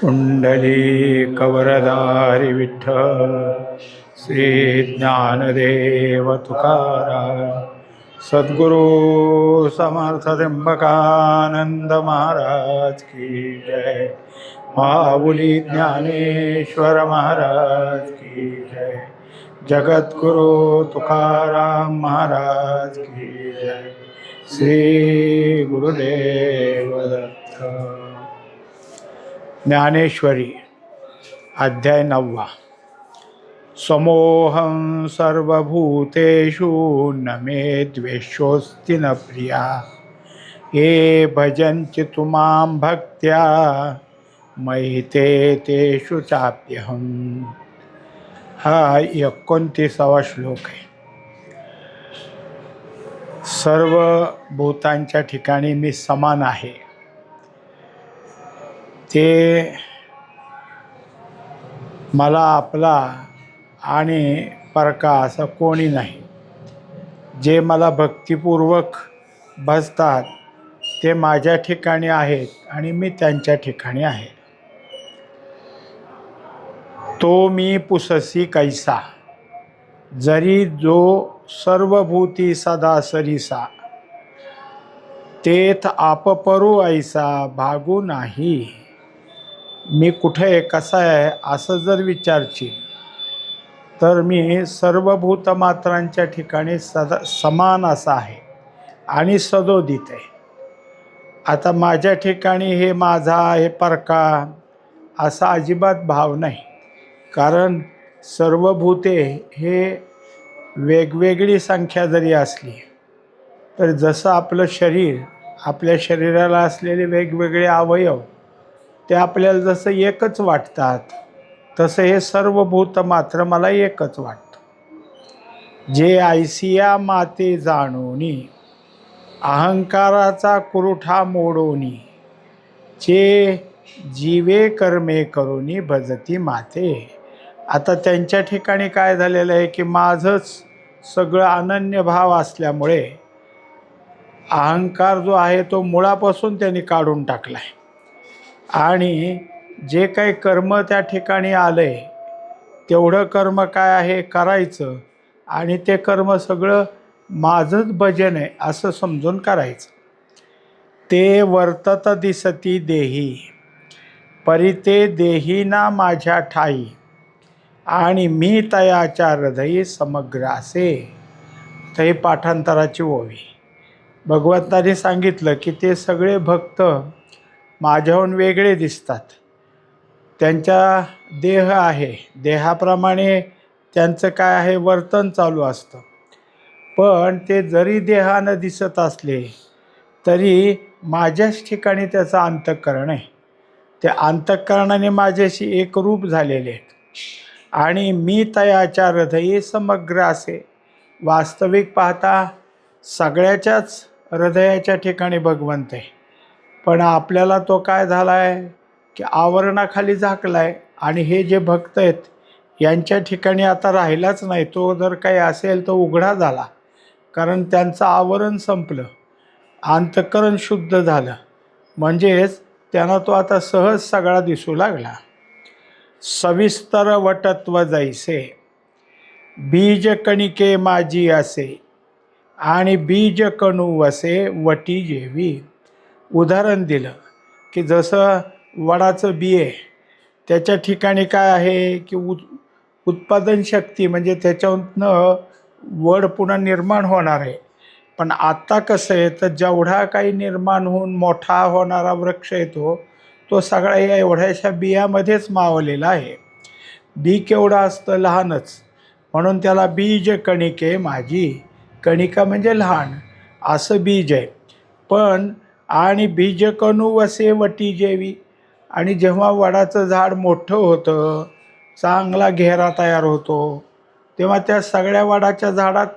पुंडलीकवरदारी विठ्ठल श्री ज्ञानदेव तुकाराम सद्गुरु समर्थ त्र्यंबकानंद महाराज की जय। माऊली ज्ञानेश्वर महाराज की जय। जगद्गुरु तुकाराम महाराज की जय। श्री गुरुदेव दत्त। ज्ञानेश्वरी अध्याय 9। समोहं सर्वभूतेषु न मे द्वेषोऽस्ति न प्रिया ये भजन्ति तु मां भक्त्या मयि ते तेषु चाप्यहं। हा 29वा श्लोक आहे। सर्व भूतांच्या ठिकाणी मी समान आहे, ते मला आपला आणि परका असं कोणी नाही। जे मला भक्तिपूर्वक भजतात ते माझ्या ठिकाणी आहेत आणि मी त्यांच्या ठिकाणी आहे। तो मी पुससी कैसा, जरी जो सर्वभूती सदा सरीसा, तेथ आपपरू ऐसा भागू नाही। मी कुठे आहे, कसा आहे असं जर विचारशील तर मी सर्वभूत मात्रांच्या ठिकाणी सदा समान असा आहे आणि सदोदित आहे। आता माझ्या ठिकाणी हे माझा हे परका असा अजिबात भाव नाही, कारण सर्वभूते हे वेगवेगळी संख्या जरी असली तर जसं आपलं शरीर, आपल्या शरीराला असलेले वेगवेगळे अवयव ते आपल्याला जसं एकच वाटतात, तसं हे सर्वभूत मात्र मला एकच वाटतं। जे ऐसिया माते जाणोनी अहंकाराचा कुरुठा मोडोनी, जे जीवे कर्मे करोनी भजती माते। आता त्यांच्या ठिकाणी काय झालेलं आहे की माझंच सगळं अनन्य भाव असल्यामुळे अहंकार जो आहे तो मुळापासून त्यांनी काढून टाकला आहे आणि जे काही कर्म त्या ठिकाणी आलं आहे तेवढं कर्म काय आहे करायचं आणि ते कर्म सगळं माझंच भजन आहे असं समजून करायचं। ते वर्तत दिसती देही परिते देही ना माझ्या ठाई, आणि मी तयाच्या हृदयी समग्र असे। तर ही पाठांतराची ओवी। भगवंताने सांगितलं की ते सगळे भक्त माझ्याहून वेगळे दिसतात, त्यांचा देह आहे, देहाप्रमाणे त्यांचं काय आहे वर्तन चालू असतं, पण ते जरी देहानं दिसत असले तरी माझ्याच ठिकाणी त्याचं अंतःकरण आहे। त्या अंतःकरणाने माझ्याशी एकरूप झालेले आहेत आणि मी तयाच्या हृदयी समग्र असे। वास्तविक पाहता सगळ्याच्याच हृदयाच्या ठिकाणी भगवंत आहे, पण आपल्याला तो काय झाला आहे की आवरणाखाली झाकला आहे आणि हे जे भक्त आहेत यांच्या ठिकाणी आता राहिलाच नाही। तो जर काही असेल तो उघडा झाला, कारण त्यांचं आवरण संपलं, अंतःकरण शुद्ध झालं, म्हणजेच त्यांना तो आता सहज सगळा दिसू लागला। सविस्तर वटत्व जैसे बीज कणिके माझी असे, आणि बीज कणू वसे वटी जेवी। उदाहरण दिलं की जसं वडाचं बिये, त्याच्या ठिकाणी काय आहे की उत्पादन शक्ती म्हणजे त्याच्यातनं वड पुन्हा निर्माण होणार आहे, पण आत्ता कसं आहे तर जेवढा काही निर्माण होऊन मोठा होणारा वृक्ष येतो तो सगळा या एवढ्याशा बियामध्येच मावलेला आहे। बी केवढं असतं, लहानच, म्हणून त्याला बीज कणिके माझी। कणिका म्हणजे लहान असं बीज आहे, पण आणि बीज कणू वसे वटी जेवी, आणि जेव्हा वडाचं झाड मोठं होतं, चांगला घेरा तयार होतो, तेव्हा त्या सगळ्या वडाच्या झाडात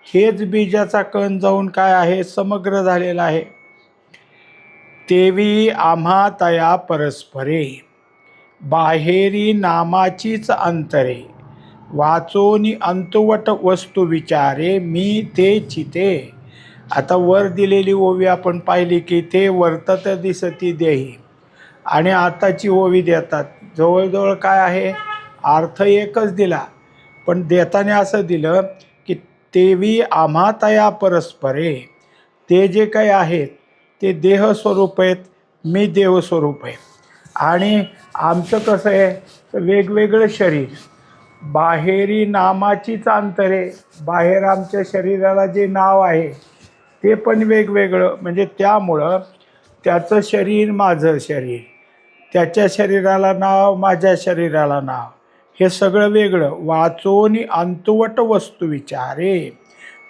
हेच बीजाचा कण जाऊन काय आहे समग्र झालेला आहे। तेवी आम्हा तया परस्परे बाहेरी नामाचीच अंतरे, वाचोनी अंतवट वस्तू विचारे मी ते चिते। आता वर दिलेली ओवी आपण पाहिली की ते वर्तत दिसती देही, आणि आताची ओवी देतात. जवळजवळ काय आहे, अर्थ एकच दिला, पण देताना असं दिलं की तेवी आम्हा तया परस्परे. ते जे काही आहेत ते देहस्वरूप आहेत, मी देवस्वरूप आहे. आणि आमचं कसं आहे, वेगवेगळं शरीर, बाहेरी नामाचीच अंतरे. बाहेर आमच्या शरीराला जे नाव आहे ते पण वेगवेगळं. म्हणजे त्यामुळं त्याचं शरीर माझं शरीर, त्याच्या शरीराला नाव माझ्या शरीराला नाव, हे सगळं वेगळं. वाचोनी अंतुवट वस्तू विचारे.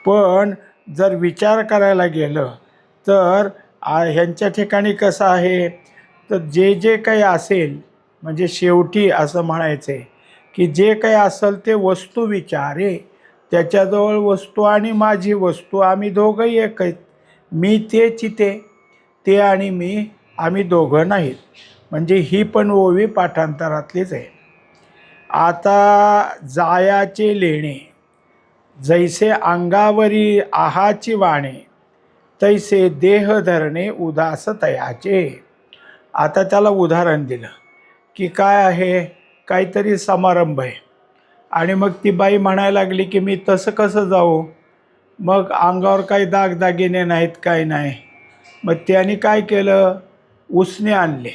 पण जर विचार करायला गेलं तर ह्यांच्या ठिकाणी कसं आहे, तर जे जे काही असेल, म्हणजे शेवटी असं म्हणायचं आहे की जे काही असेल ते वस्तू विचारे. त्याच्याजवळ वस्तू आणि माझी वस्तू, आम्ही दोघंही एक आहेत. मी ते चिते, ते आणि मी, आम्ही दोघं नाहीत. म्हणजे ही पण ओवी पाठांतरातलीच आहे. आता जायाचे लेणे, जैसे अंगावरी आहाची वाणे, तैसे देह धरणे उदास तयाचे. आता त्याला उदाहरण दिलं की काय आहे, काहीतरी समारंभ आहे आणि मग ती बाई म्हणायला लागली की मी तसं कसं जाऊ, मग अंगावर काही दागदागिने नाहीत, काय नाही. मग त्याने काय केलं, उसने आणले,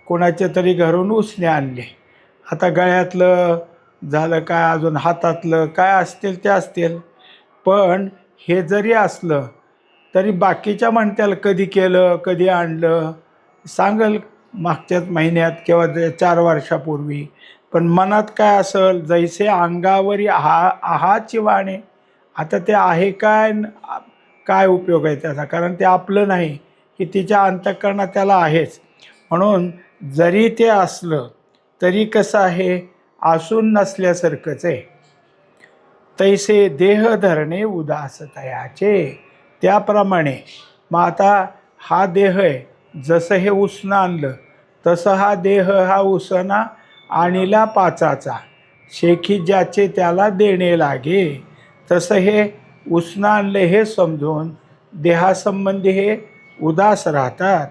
कोणाच्या तरी घरून उसने आणले. आता गळ्यातलं झालं काय, अजून हातातलं काय असतील ते असतील. पण हे जरी असलं तरी बाकीच्या म्हणत्याल कधी केलं, कधी आणलं, सांगल मागच्याच महिन्यात किंवा 4 वर्षापूर्वी. पण मनात काय असेल, जैसे अंगावरी आहाची वाणे. आता ते आहे काय, काय उपयोग आहे त्याचा, कारण ते आपलं नाही, की तिच्या अंतःकरणात त्याला आहेच. म्हणून जरी ते असलं तरी कसं आहे, असून नसल्यासारखंच आहे. तैसे देह धरणे उदास तयाचे. त्याप्रमाणे मग आता हा देह आहे, जसं हे उसणं आणलं तसं हा देह, हा उसणा आणीला पाचाचा, शेखी ज्याचे त्याला देणे लागे. तसं हे उसणं आणलं हे समजून देहासंबंधी हे उदास राहतात.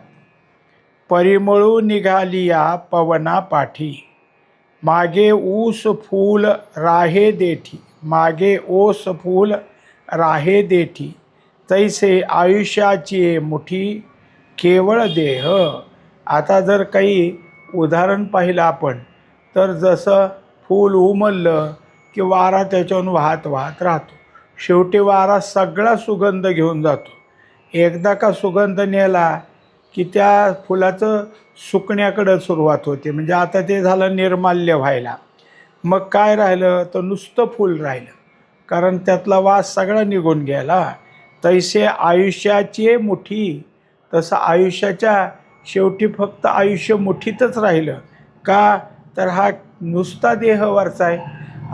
परिमळू निघालिया पवना पाठी, मागे ऊस फूल राहे देठी, मागे ओस फूल राहे देठी, तैसे आयुष्याची मुठी केवळ देह. आता जर काही उदाहरण पाहिलं आपण, तर जसं फूल उमललं की वारा त्याच्यावरून वाहत वाहत राहतो. शेवटी वारा सगळा सुगंध घेऊन जातो. एकदा का सुगंध नेला की त्या फुलाचं सुकण्याकडं सुरुवात होते. म्हणजे आता ते झालं निर्माल्य व्हायला. मग काय राहिलं, तर नुसतं फूल राहिलं, कारण त्यातला वास सगळा निघून गेला. तैसे आयुष्याची मुठी, तसं आयुष्याच्या शेवटी फक्त आयुष्य मुठीतच राहिलं. का, तर हा नुसता देहवरचा आहे.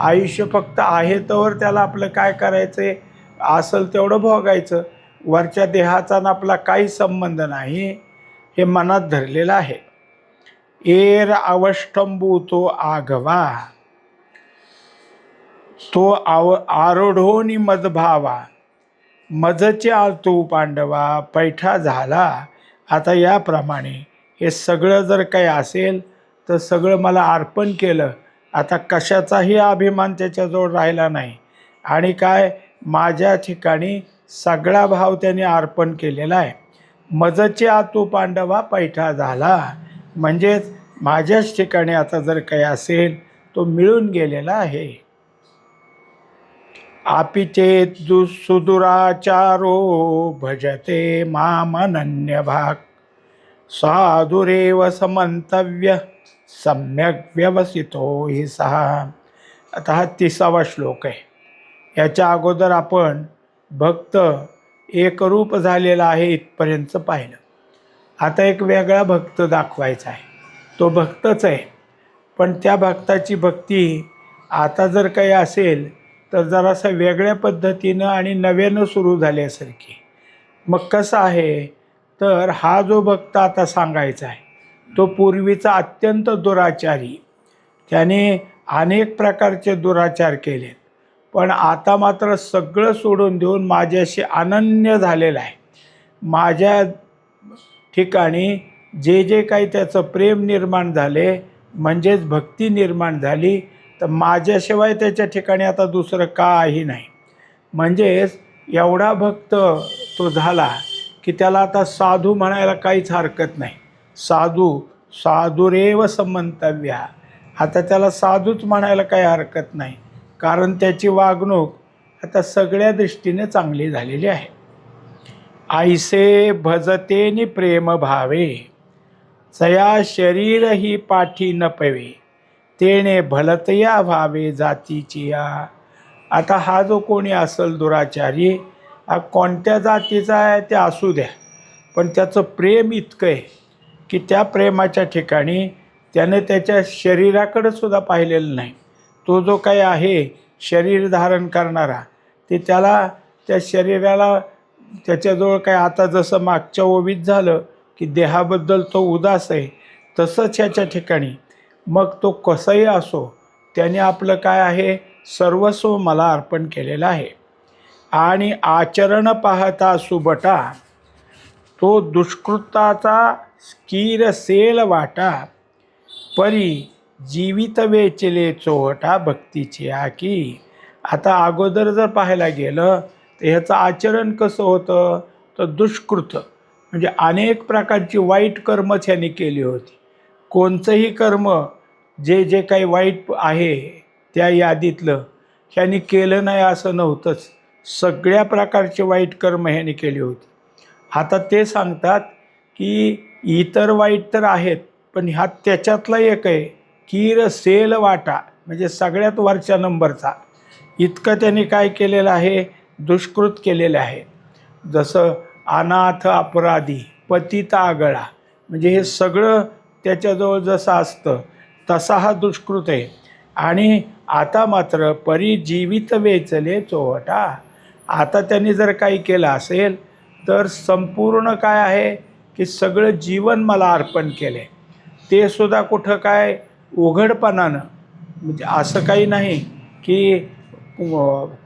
आयुष्य फक्त आहे तोवर त्याला आपलं काय करायचं आहे, असेल तेवढं भोगायचं. वरच्या देहाचा ना आपला काही संबंध नाही, हे मनात धरलेलं आहे. एर अवष्टंबू तो आघवा, तो आरोढोनी मदभावा, मजचे आलतू पांडवा पैठा झाला. आता याप्रमाणे हे सगळं जर काही असेल तर सगळं मला अर्पण केलं. आता कशाचाही अभिमान त्याच्याजवळ राहिला नाही. आणि काय, माझ्या ठिकाणी सगळा भाव त्याने अर्पण केलेला आहे. मजचे आतू पांडवा पैठा झाला, म्हणजेच माझ्याच ठिकाणी आता जर काही असेल तो मिळून गेलेला आहे. आपिचेत सुदुराचारो भजते मामनन्य भाग, साधुरेव समंतव्य सम्यक व्यवसितो हि सहा. आता हा 30वा श्लोक आहे. याच्या अगोदर आपण भक्त एकरूप झालेला आहे इथपर्यंतचं पाहिलं. आता एक वेगळा भक्त दाखवायचा आहे. तो भक्तच आहे, पण त्या भक्ताची भक्ती आता जर काही असेल तर जरासं वेगळ्या पद्धतीनं आणि नव्यानं सुरू झाल्यासारखी. मग कसं आहे, तर हा जो भक्त आता सांगायचा आहे तो पूर्वीचा अत्यंत दुराचारी, त्याने अनेक प्रकारचे दुराचार केले, पण आता मात्र सगळं सोडून देऊन माझ्याशी अनन्य झालेला आहे. माझ्या ठिकाणी जे जे काही त्याचं प्रेम निर्माण झाले म्हणजेच भक्ती निर्माण झाली, तर माझ्याशिवाय त्याच्या ठिकाणी आता दुसरं काही नाही. म्हणजेच एवढा भक्त तो झाला की त्याला आता साधू म्हणायला काहीच हरकत नाही. साधू साधुरेव समंतव्या, आता त्याला साधूच म्हणायला काही हरकत नाही, कारण त्याची वागणूक आता सगळ्या दृष्टीने चांगली झालेली आहे. ऐसे भजतेनी प्रेम भावे, सया शरीर ही पाठी न पवे, तेणे भलतया भावे जातीची या. आता हा जो कोणी असेल दुराचारी, हा कोणत्या जातीचा आहे ते असू द्या, पण त्याचं प्रेम इतकं आहे की त्या प्रेमाच्या ठिकाणी त्याने त्याच्या शरीराकडे सुद्धा पाहिलेलं नाही. तो जो काही आहे शरीर धारण करणारा, ते त्याला त्या शरीराला त्याच्याजवळ काय, आता जसं मागच्या ओवीत झालं की देहाबद्दल तो उदास आहे, तसंच ह्याच्या ठिकाणी मग तो कसंही असो त्याने आपलं काय आहे सर्वस्व मला अर्पण केलेलं आहे. आणि आचरण पाहता सुबटा, तो दुष्कृताचा स्कीर सेल वाटा, परी जीवित वेचले चोहटा भक्तीची आकी. आता अगोदर जर पाहायला गेलं तर ह्याचं आचरण कसं होतं, तर दुष्कृत म्हणजे अनेक प्रकारची वाईट कर्मच ह्यांनी केली होती. कोणतंही कर्म जे जे काही वाईट आहे त्या यादीतलं ह्यांनी केलं नाही असं नव्हतंच. सगळ्या प्रकारचे वाईट कर्म ह्यांनी केली होती. आता ते सांगतात की इतर वाईट तर आहेत, पण ह्यात त्याच्यातला एक आहे कीर सेल वाटा, म्हणजे सगळ्यात वरच्या नंबरचा. इतकं त्यांनी काय केलेलं आहे, दुष्कृत केलेलं आहे. जसं अनाथ अपराधी पतित आगळा, म्हणजे हे सगळं त्याच्याजवळ जसं असतं तसा हा दुष्कृत आहे. आणि आता मात्र परिजीवित वेचले चोहटा, आता त्यांनी जर काही केलं असेल तर संपूर्ण काय आहे की सगळं जीवन मला अर्पण केले, ते सुद्धा कुठं काय उघडपणानं, म्हणजे असं काही नाही की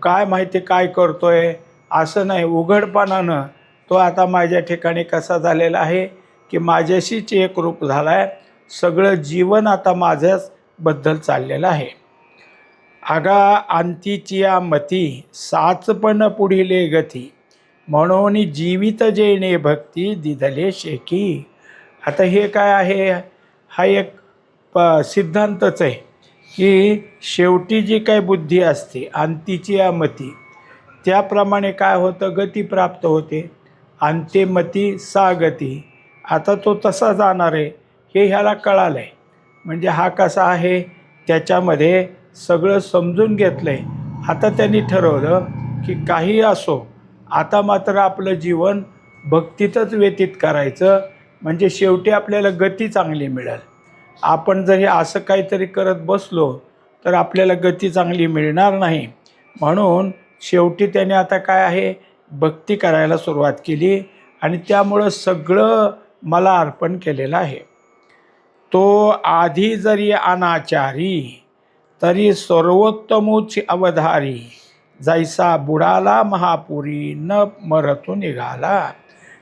काय माहिती काय करतोय असं नाही, उघडपणानं तो आता माझ्या ठिकाणी कसा झालेला आहे की माझ्याशीच एकरूप झाला आहे. सगळं जीवन आता माझ्याबद्दल चाललेलं आहे. आगा अंतीचिया मती, साचपण पुढिले गती, म्हणून जीवित जेणे भक्ती दिधले शेकी. आता हे काय आहे, हा एक सिद्धांतच आहे की शेवटी जी काही बुद्धी असते अंतीची या मती, त्याप्रमाणे काय होतं, गती प्राप्त होते. अंत्यमती सा गती, आता तो तसा जाणार आहे हे ह्याला कळालं आहे. म्हणजे हा कसा आहे त्याच्यामध्ये सगळं समजून घेतलं आहे. आता त्यांनी ठरवलं की काही असो, आता मात्र आपलं जीवन भक्तीतच व्यतीत करायचं, म्हणजे शेवटी आपल्याला गती चांगली मिळेल. आपण जर हे असं काहीतरी करत बसलो तर आपल्याला गती चांगली मिळणार नाही. म्हणून शेवटी त्याने आता काय आहे भक्ती करायला सुरुवात केली, आणि त्यामुळं सगळं मला अर्पण केलेलं आहे. तो आधी जरी अनाचारी, तरी सर्वोत्तमोच अवधारी, जैसा बुडाला महापुरी न मरतून निघाला.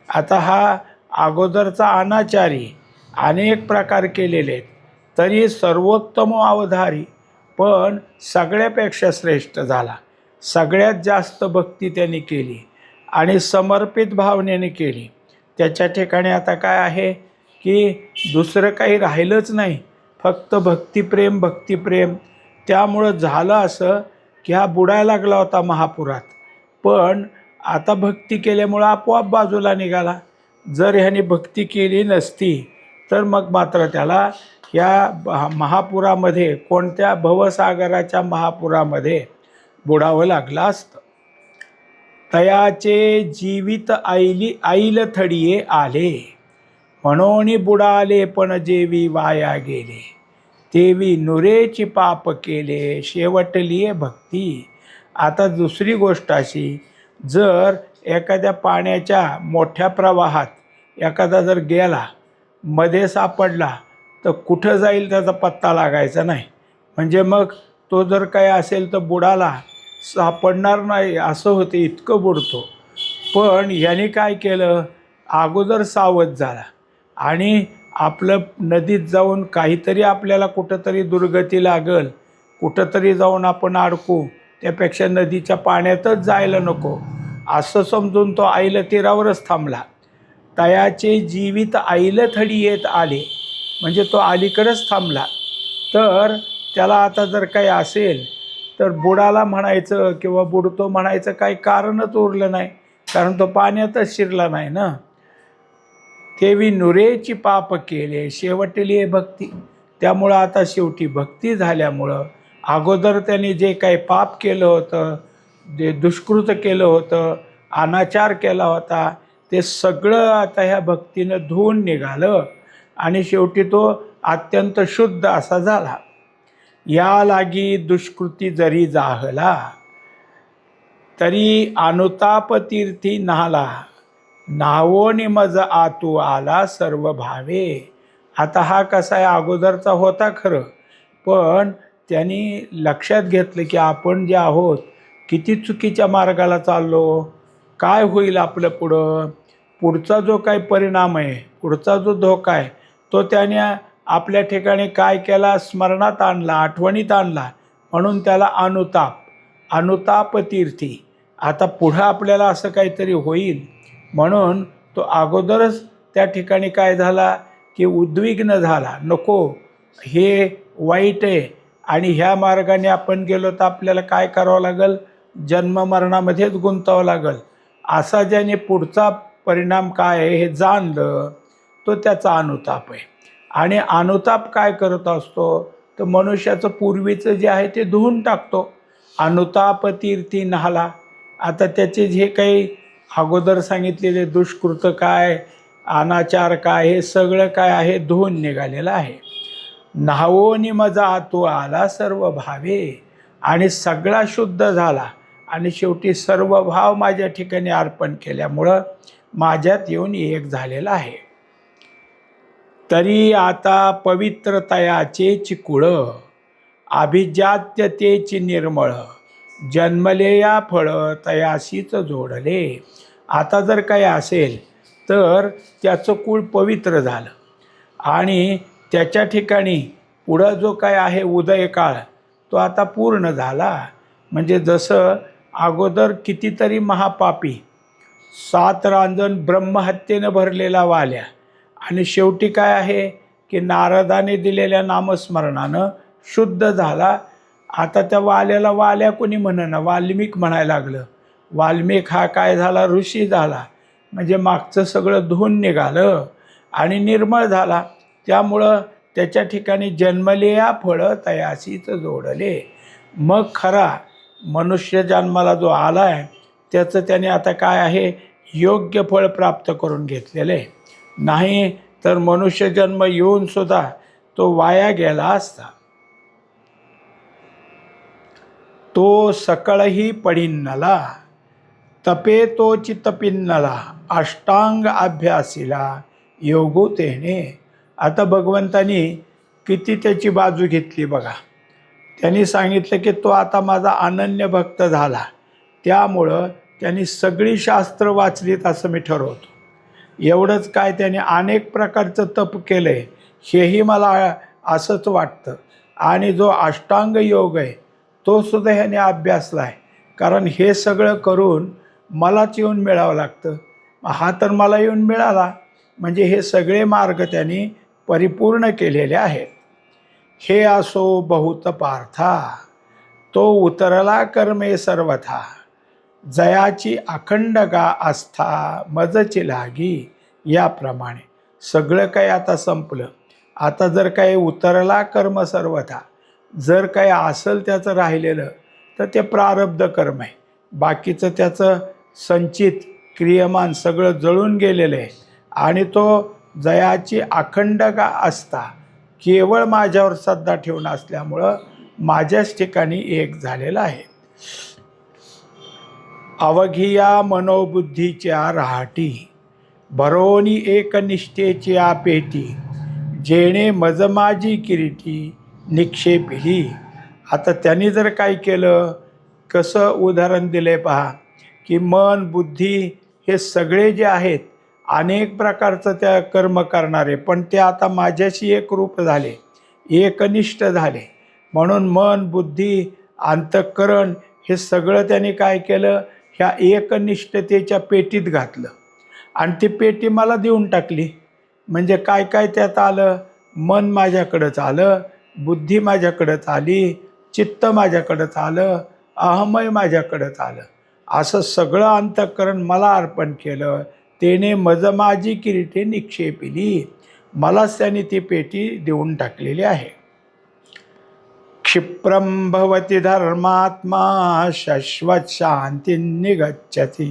आता हा अगोदरचा अनाचारी अनेक प्रकार केलेले आहेत, तरी सर्वोत्तम अवधारी, पण सगळ्यापेक्षा श्रेष्ठ झाला. सगळ्यात जास्त भक्ती त्यांनी केली आणि समर्पित भावनेने केली. त्याच्या ठिकाणी आता काय आहे की दुसरं काही राहिलंच नाही, फक्त भक्तिप्रेम भक्तिप्रेम. त्यामुळं झालं असं की हा बुडायला लागला होता महापुरात, पण आता भक्ती केल्यामुळं आपोआप बाजूला निघाला. जर ह्याने भक्ती केली नसती तर मग मात्र त्याला या महापुरामध्ये, कोणत्या भवसागराच्या महापुरामध्ये बुडावं लागलं असतं. तयाचे जीवित ऐल थडिये आले, म्हणून बुडाले पण जेवी वाया गेले, तेवी नुरेची पाप केले शेवटलीये भक्ती. आता दुसरी गोष्ट अशी, जर एखाद्या पाण्याच्या मोठ्या प्रवाहात एखादा जर गेला, मध्ये सापडला, तर कुठं जाईल त्याचा पत्ता लागायचा नाही. म्हणजे मग तो जर काय असेल तर बुडाला, सापडणार नाही असं होते, इतकं बुडतो. पण याने काय केलं, अगोदर सावध झाला आणि आपलं नदीत जाऊन काहीतरी आपल्याला कुठंतरी दुर्गती लागल, कुठंतरी जाऊन आपण अडकू, त्यापेक्षा नदीच्या पाण्यातच जायला नको असं समजून तो ऐल तीरावरच थांबला. तयाचे जीवित ऐलथडी येत आले, म्हणजे तो अलीकडंच थांबला. तर त्याला आता जर काही असेल तर बुडाला म्हणायचं किंवा बुडतो म्हणायचं काही कारणच उरलं नाही, कारण तो पाण्यातच शिरला नाही ना. तेवी नुरेची पाप केले शेवटली भक्ती. त्यामुळं आता शेवटी भक्ती झाल्यामुळं अगोदर त्यांनी जे काही पाप केलं होतं, जे दुष्कृत केलं होतं, अनाचार केला होता, ते सगळं आता ह्या भक्तीनं धुवून निघालं आणि शेवटी तो अत्यंत शुद्ध असा झाला. या लागी दुष्कृती जरी जाहला, तरी अनुताप तीर्थी नाहला, नावोनी मज आतू आला सर्व भावे. आता हा कसा आहे, अगोदरचा होता खरं, पण त्यांनी लक्षात घेतलं की आपण जे आहोत किती चुकीच्या मार्गाला चाललो, काय होईल आपलं पुढचा जो काही परिणाम आहे, पुढचा जो धोका आहे, तो त्याने आपल्या ठिकाणी काय केला, स्मरणात आणला, आठवणीत आणला, म्हणून त्याला अनुताप तीर्थी. आता पुढं आपल्याला असं काहीतरी होईल म्हणून तो अगोदरच त्या ठिकाणी काय झाला की उद्विग्न झाला, नको हे वाईट आहे आणि ह्या मार्गाने आपण गेलो तर आपल्याला काय करावं लागेल, जन्ममरणामध्येच गुंतावं लागेल. असा ज्याने पुढचा परिणाम काय आहे हे जाणलं, तो त्याचा अनुताप आहे. आणि अनुताप काय करत असतो, तर मनुष्याचं पूर्वीचं जे आहे ते धुवून टाकतो. अनुताप तीर्थी नाहला. आता त्याचे जे काही अगोदर सांगितलेले दुष्कृत काय, अनाचार काय, हे सगळं काय आहे धुवून निघालेलं आहे. नाहोनी मजा आतू आला सर्व भावे, आणि सगळा शुद्ध झाला आणि शेवटी सर्व भाव माझ्या ठिकाणी अर्पण केल्यामुळं माझ्यात येऊन एक झालेला आहे. तरी आता पवित्रतयाचे चिकुळ, अभिजात्यतेची निर्मळ, जन्मले या फळ तयाशीच जोडले. आता जर काही असेल तर त्याचं कुळ पवित्र झालं आणि त्याच्या ठिकाणी पुढं जो काय आहे उदयकाळ तो आता पूर्ण झाला. म्हणजे जसं अगोदर कितीतरी महापापी 7 रांजण ब्रह्महत्येनं भरलेला वाल्या आणि शेवटी काय आहे की नारदाने दिलेल्या नामस्मरणानं शुद्ध झाला. आता त्या वाल्याला वाल्या कोणी म्हणणं, वाल्मिक म्हणायला लागलं. वाल्मिक हा काय झाला, ऋषी झाला, म्हणजे मागचं सगळं धुवून निघालं आणि निर्मळ झाला. त्यामुळं त्याच्या ठिकाणी जन्मले या फळं तयाशीच जोडले. मग खरा मनुष्य जन्माला जो आला आहे त्याचं त्याने आता काय आहे, योग्य फळ प्राप्त करून घेतलेलं आहे. नाही तर मनुष्य जन्म येऊनसुद्धा तो वाया गेला असता. तो सकळही पडिन्नला, तपे तो चित्तपिन्नला, अष्टांग अभ्यासीला योगो तेने. आता भगवंतानी किती त्याची बाजू घेतली बघा. त्यांनी सांगितलं की तो आता माझा अनन्य भक्त झाला, त्यामुळं त्यांनी सगळी शास्त्र वाचलीत असं मी ठरवतो. एवढंच काय, त्याने अनेक प्रकारचं तप केलं आहे हेही मला असंच वाटतं. आणि जो अष्टांग योग आहे तो सुद्धा ह्याने अभ्यासला आहे, कारण हे सगळं करून मलाच येऊन मिळावं लागतं. हा तर मला येऊन मिळाला, म्हणजे हे सगळे मार्ग त्यांनी परिपूर्ण केलेले आहेत. हे असो बहुत पार्था, तो उतरला कर्मे सर्वथा, जयाची अखंडगा आस्था मजची लागी. याप्रमाणे सगळं काही आता संपलं. आता जर काही उतरला कर्म सर्वथा, जर काही असेल त्याचं राहिलेलं तर ते प्रारब्ध कर्म आहे. बाकीचं त्याचं संचित क्रियमान सगळं जळून गेलेलं आहे आणि तो जयाची अखंडगा आस्था केवळ माझ्यावर श्रद्धा ठेवून असल्यामुळं माझ्याच ठिकाणी एक झालेला आहे. अवघिया मनोबुद्धीच्या राहाटी, भरोनी एकनिष्ठेची आपेटी, जेणे मजमाजी किरीटी निक्षेपिली. आता त्यांनी जर काय केलं, कसं उदाहरण दिले पहा, की मन बुद्धी हे सगळे जे आहेत अनेक प्रकारचं त्या कर्म करणारे, पण ते आता माझ्याशी एकरूप झाले, एकनिष्ठ झाले. म्हणून मन, बुद्धी, अंतःकरण हे सगळं त्यांनी काय केलं, ह्या एकनिष्ठतेच्या पेटीत घातलं आणि ती पेटी मला देऊन टाकली. म्हणजे काय काय त्यात आलं, मन माझ्याकडंच आलं, बुद्धी माझ्याकडंच आली, चित्त माझ्याकडंच आलं, अहमय माझ्याकडंच आलं. असं सगळं अंतःकरण मला अर्पण केलं. तेने मज माझी किरीटे निक्षेपिली. मलाच त्यांनी ती पेटी देऊन टाकलेली आहे. क्षिप्रम भवति धर्मात्मा शाश्वत शांती निगच्छति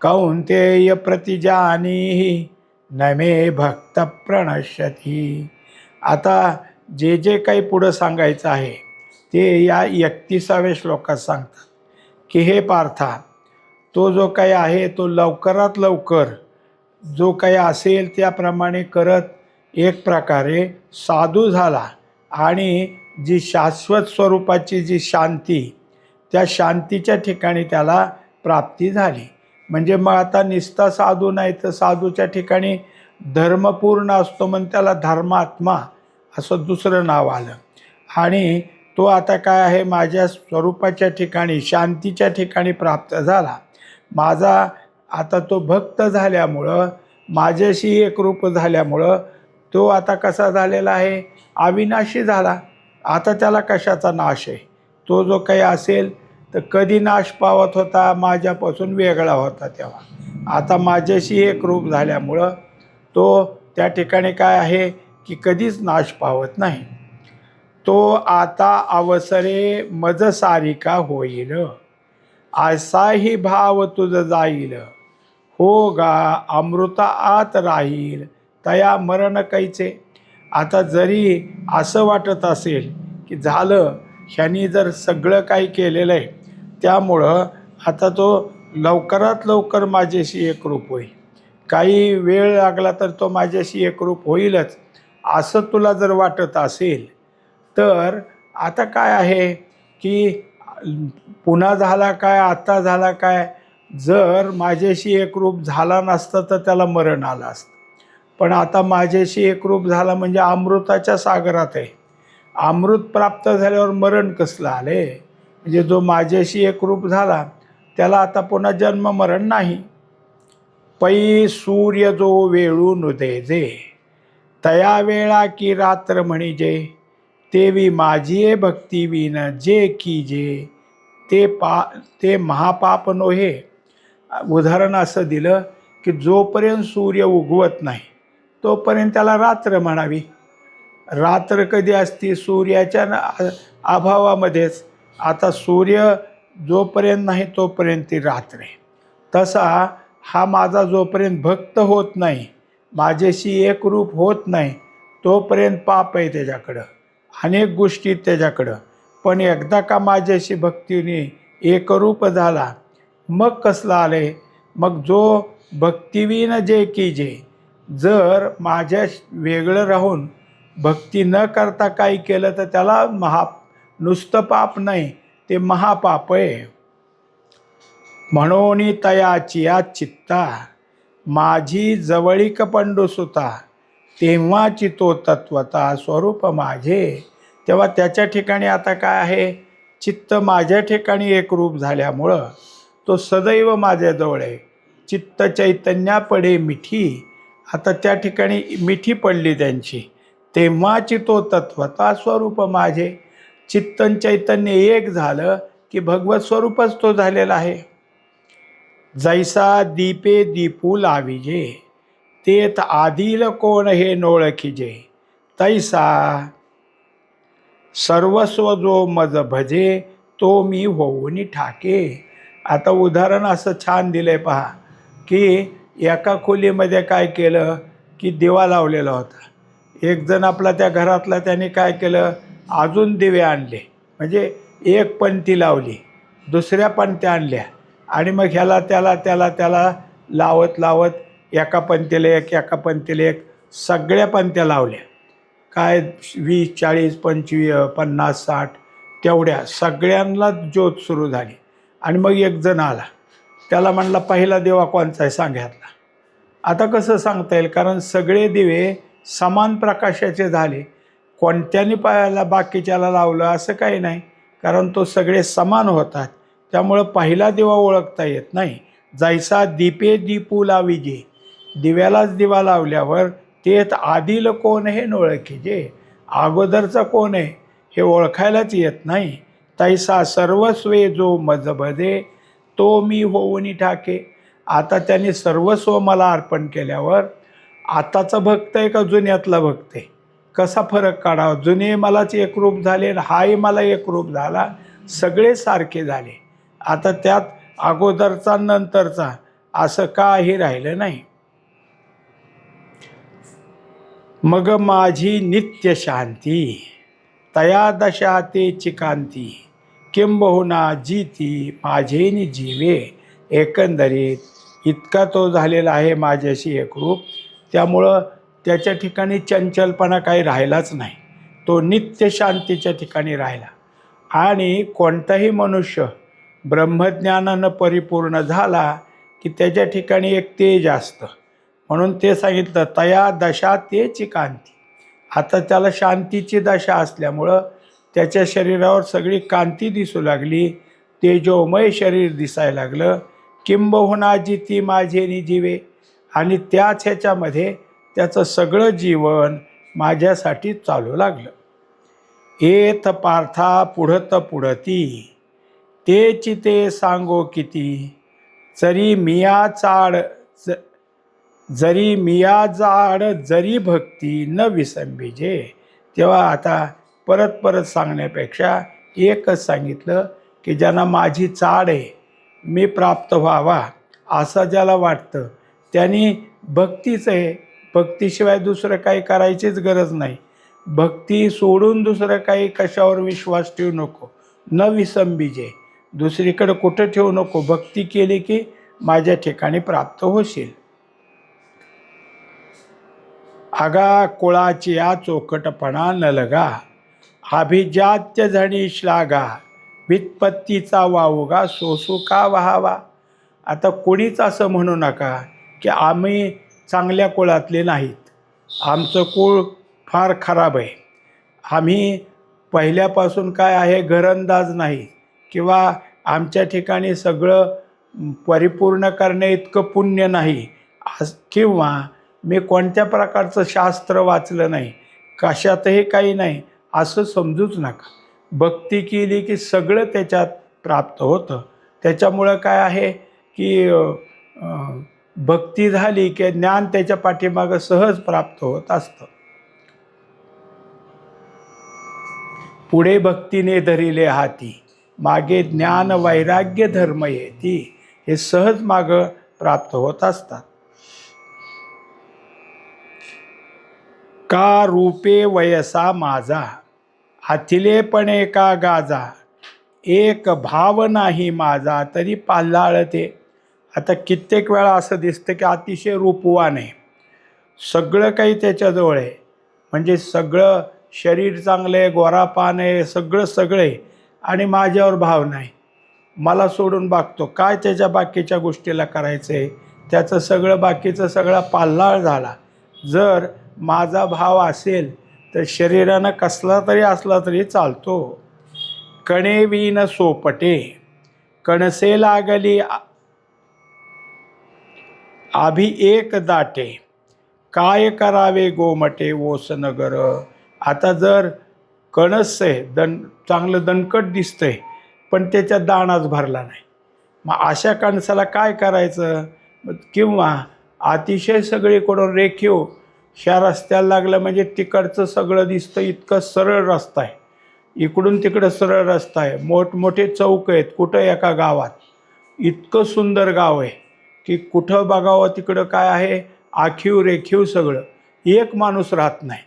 कौंतेय प्रतिजानीहि न मे भक्त प्रणश्यति. आता जे काही पुढं सांगायचं आहे ते या 31व्या श्लोकात सांगतात की हे पार्था, तो जो काही आहे तो लवकरात लवकर जो काही असेल त्याप्रमाणे करत एक प्रकारे साधू झाला आणि जी शाश्वत स्वरूपाची जी शांती, त्या शांतीच्या ठिकाणी त्याला प्राप्ती झाली. म्हणजे मग आता निस्ता साधू नाही तर साधूच्या ठिकाणी धर्मपूर्ण असतो, म्हणून त्याला धर्मात्मा असं दुसरं नाव आलं. आणि तो आता काय आहे, माझ्या स्वरूपाच्या ठिकाणी शांतीच्या ठिकाणी प्राप्त झाला. माझा आता तो भक्त झाल्यामुळं, माझ्याशी एकरूप झाल्यामुळं तो आता कसा झालेला आहे, अविनाशी झाला. आता त्याला कशाचा नाश आहे, तो जो काही असेल तर कधी नाश पावत होता, माझ्यापासून वेगळा होता. तेव्हा आता माझ्याशी एकरूप झाल्यामुळं तो त्या ठिकाणी काय आहे की कधीच नाश पावत नाही. तो आता अवसरे मज सारिका होईल, असाही भाव तुझ जाईल, हो गा अमृता आत राहील, तया मरण कैचे. आता जरी असं वाटत असेल की झालं, ह्यांनी जर सगळं काही केलेलं आहे त्यामुळं आता तो लवकरात लवकर माझ्याशी एकरूप होईल, काही वेळ लागला तर तो माझ्याशी एकरूप होईलच, असं तुला जर वाटत असेल तर आता काय आहे की पुन्हा झाला काय, आता झाला काय, जर माझ्याशी एकरूप झाला नसतं तर त्याला मरण आलं असतं. पण आता माझ्याशी एकरूप झाला म्हणजे अमृताच्या सागरात आहे. अमृत प्राप्त झाल्यावर मरण कसलं आले, म्हणजे जो माझ्याशी एकरूप झाला त्याला आता पुन्हा जन्म मरण नाही. पै सूर्य जो वेळून उदेजे, तया वेळा की रात्र म्हणिजे, तेवी माझी भक्ती विन जे कीजे, ते महापाप नोहे. उदाहरण असं दिलं की जोपर्यंत सूर्य उगवत नाही तोपर्यंत त्याला रात्र म्हणावी. रात्र कधी असती, सूर्याच्या अभावामध्येच. आता सूर्य जोपर्यंत नाही तोपर्यंत ती रात्र आहे. तसा हा माझा जोपर्यंत भक्त होत नाही, माझ्याशी एकरूप होत नाही, तोपर्यंत पाप आहे त्याच्याकडं, अनेक गोष्टी त्याच्याकडं. पण एकदा का माझ्याशी भक्तीने एकरूप झाला मग कसलं आले, मग जो भक्तिविन जे कीजे, जर माझ्या वेगळं राहून भक्ती न करता काही केलं तर त्याला नुसतं पाप नाही, ते महापाप आहे. म्हणून तयाची या चित्ता माझी जवळीक पंडुसुता, तेव्हाची तो तत्वता स्वरूप माझे. तेव्हा त्याच्या ठिकाणी आता काय आहे, चित्त माझ्या ठिकाणी एकरूप झाल्यामुळं तो सदैव माझ्याजवळ आहे. चित्त चैतन्या पडे मिठी, आता त्या ठिकाणी मिठी पडली त्यांची, तेव्हाची तो तत्वता स्वरूप माझे. चित्तन चैतन्य एक झालं की भगवत स्वरूपच तो झालेला आहे. जैसा दीपे दीपू लाविजे, तेत आदिल कोण हे नोळखिजे, तैसा सर्वस्व जो मज भजे, तो मी होऊनी ठाके. आता उदाहरण असं छान दिलंय पहा की एका खोलीमध्ये काय केलं की दिवा लावलेला होता. एक जण आपला त्या घरातला त्याने काय केलं, अजून दिवे आणले, म्हणजे एक पंथी लावली, दुसऱ्या पंथ्या आणल्या आणि मग ह्याला त्याला लावत लावत एका पंथीला एक, एका पंथीला एक, सगळ्या पंथ्या लावल्या. काय 20, 40, 25, 50, 60 तेवढ्या सगळ्यांना ज्योत सुरू झाली. आणि मग एक जण आला, त्याला म्हणला पहिला देवा कोणचा आहे सांग ह्यातला. आता कसं सांगता येईल, कारण सगळे दिवे समान प्रकाशाचे झाले, कोणत्यानी पायाला बाकीच्याला लावलं असं काही नाही, कारण तो सगळे समान होतात. त्यामुळं पहिला दिवा ओळखता येत नाही. जैसा दीपे दीपू लाविजे, दिव्यालाच दिवा लावल्यावर तेच आदिल कोण हे न ओळखीजे, अगोदरचा कोण आहे हे ओळखायलाच येत नाही. तैसा सर्वस्वे जो मज भजे, तो मी होऊनी ठाके. आता त्यांनी सर्वस्व मला अर्पण केल्यावर आताचा भक्त आहे का जुन्यातला भक्त आहे, कसा फरक काढावा? जुने मलाच एकरूप झाले, हाही मला एकरूप झाला, सगळे सारखे झाले. आता त्यात अगोदरचा नंतरचा असं काही राहिलं नाही. मग माझी नित्य शांती, तया दशा ते चिकांती, किंबहुना जीती माझेनी जीवे. एकंदरीत इतका तो झालेला आहे माझ्याशी एकरूप, त्यामुळं त्याच्या ठिकाणी चंचलपणा काही राहिलाच नाही. तो नित्य शांतीच्या ठिकाणी राहिला. आणि कोणताही मनुष्य ब्रह्मज्ञानानं परिपूर्ण झाला की त्याच्या ठिकाणी एक तेज असतं. म्हणून ते सांगितलं तया दशा ते चिकांती. आता त्याला शांतीची दशा असल्यामुळं त्याच्या शरीरावर सगळी कांती दिसू लागली, तेजोमय शरीर दिसायला लागलं. किंबहुना जिती माझेनी जीवे, आणि त्याच ह्याच्यामध्ये त्याचं सगळं जीवन माझ्यासाठी चालू लागलं. एथ पार्था पुढत पुढती, तेची ते सांगो किती, जरी मिया चाड जरी मिया जाड जरी भक्ती न विसंबीजे. तेव्हा आता परत परत सांगण्यापेक्षा एकच सांगितलं की ज्यांना माझी चाड आहे, मी प्राप्त व्हावा असं ज्याला वाटतं त्यांनी भक्तीच आहे, भक्तीशिवाय दुसरं काही करायचीच गरज नाही. भक्ती सोडून दुसरं काही कशावर विश्वास ठेवू नको. न विसंबीजे, दुसरीकडे कुठं ठेवू नको. भक्ती केली की माझ्या ठिकाणी प्राप्त होशील. आगा कुळाची या चोकटपणा न लगा, अभिजात्य झणी श्लाघा, व्युत्पत्तीचा वावगा सोसू का व्हावा. आता कोणीच असं म्हणू नका की आम्ही चांगल्या कुळातले नाहीत, आमचं कुळ फार खराब आहे, आम्ही पहिल्यापासून काय आहे घरंदाज नाही, किंवा आमच्या ठिकाणी सगळं परिपूर्ण करणे इतकं पुण्य नाही, किंवा मी कोणत्या प्रकारचं शास्त्र वाचलं नाही, कशातही काही नाही असं समजूच नका. भक्ती केली की सगळं त्याच्यात प्राप्त होतं. त्याच्यामुळं काय आहे की भक्ती झाली की ज्ञान त्याच्या पाठीमागं सहज प्राप्त होत असतं. पुढे भक्तीने धरिले हाती, मागे ज्ञान वैराग्य धर्म येती. हे सहज मागं प्राप्त होत असतात. का रूपे वयसा माझा, हाथिलेपणे का गाजा, एक भाव नाही माझा तरी पाल्हाळते. आता कित्येक वेळा असं दिसतं की अतिशय रूपवान आहे, सगळं काही त्याच्याजवळ आहे, म्हणजे सगळं शरीर चांगलं आहे, गोरापान आहे, सगळं आहे, आणि माझ्यावर भाव नाही, मला सोडून बघतो. काय त्याच्या बाकीच्या गोष्टीला करायचं आहे, त्याचं सगळं बाकीचं सगळा पाल्हाळ झाला. जर माझा भाव असेल तर शरीरानं कसला तरी असला तरी चालतो. कणे विन सोपटे, कणसे लागली आभी एक दाटे, काय करावे गोमटे ओस नगर. आता जर कणस आहे, चांगलं दणकट दिसतंय पण त्याच्यात दाणाच भरला नाही, मग अशा कणसाला काय करायचं? किंवा अतिशय सगळीकडून रेखीव ह्या रस्त्याला लागलं म्हणजे तिकडचं सगळं दिसतं, इतकं सरळ रस्ता आहे, इकडून तिकडं सरळ रस्ता आहे, मोठमोठे चौक आहेत, कुठं एका गावात इतकं सुंदर गाव आहे की कुठं बघावं तिकडं काय आहे, आखीव रेखीव सगळं, एक माणूस राहत नाही.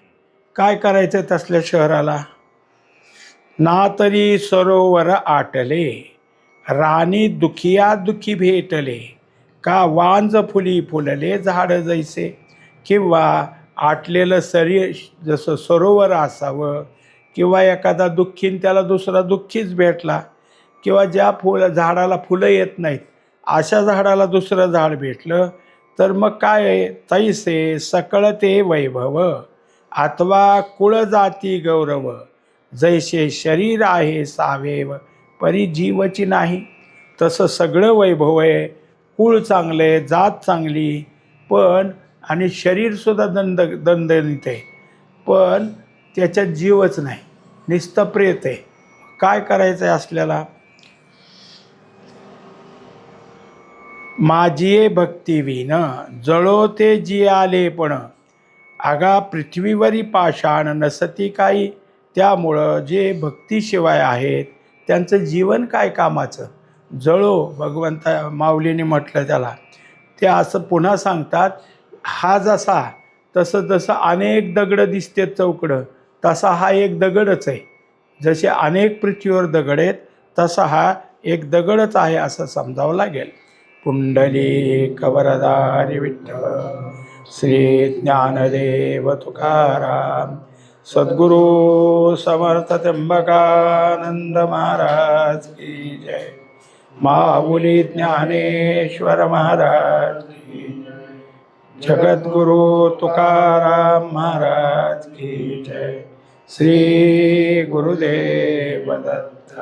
काय करायचं तसल्या शहराला? ना तरी सरोवर आटले, राणी दुखिया दुखी भेटले, का वांज फुली फुलले झाड जैसे. किंवा आटलेलं जसं सरोवर असावं, किंवा एखादा दुःखीन त्याला दुसरा दुःखीच भेटला, किंवा ज्या झाडाला फुलं येत नाहीत अशा झाडाला दुसरं झाड भेटलं तर मग काय आहे, तैसे सकळ ते वैभव अथवा कुळ जाती गौरव, जैसे शरीर आहे सावेव परी जीवची नाही. तसं सगळं वैभव आहे, कुळ चांगले, जात चांगली, पण आणि शरीरसुद्धा दणदणीत आहे, पण त्याच्यात जीवच नाही, नुसतं प्रेत आहे. काय करायचं आहे आपल्याला? माझी भक्ती विन जळो ते जी आले पण, आगा पृथ्वीवरी पाषाण नसती काही. त्यामुळं जे भक्तीशिवाय आहेत त्यांचं जीवन काय कामाचं? जळो, भगवंता माऊलीने म्हटलं त्याला. ते असं पुन्हा सांगतात, हा जसा तसं जसं अनेक दगडं दिसते चौकडं, तसा हा एक दगडच आहे. जसे अनेक पृथ्वीवर दगड आहेत तसा हा एक दगडच आहे असं समजावं लागेल. पुंडलिक वरदारी विठ्ठल श्री ज्ञानदेव तुकाराम, सद्गुरु समर्थ त्र्यंबकानंद महाराज की जय. माऊली ज्ञानेश्वर महाराज की जय. जगद्गुरु तुकाराम महाराज की जय. श्री गुरुदेव दत्त.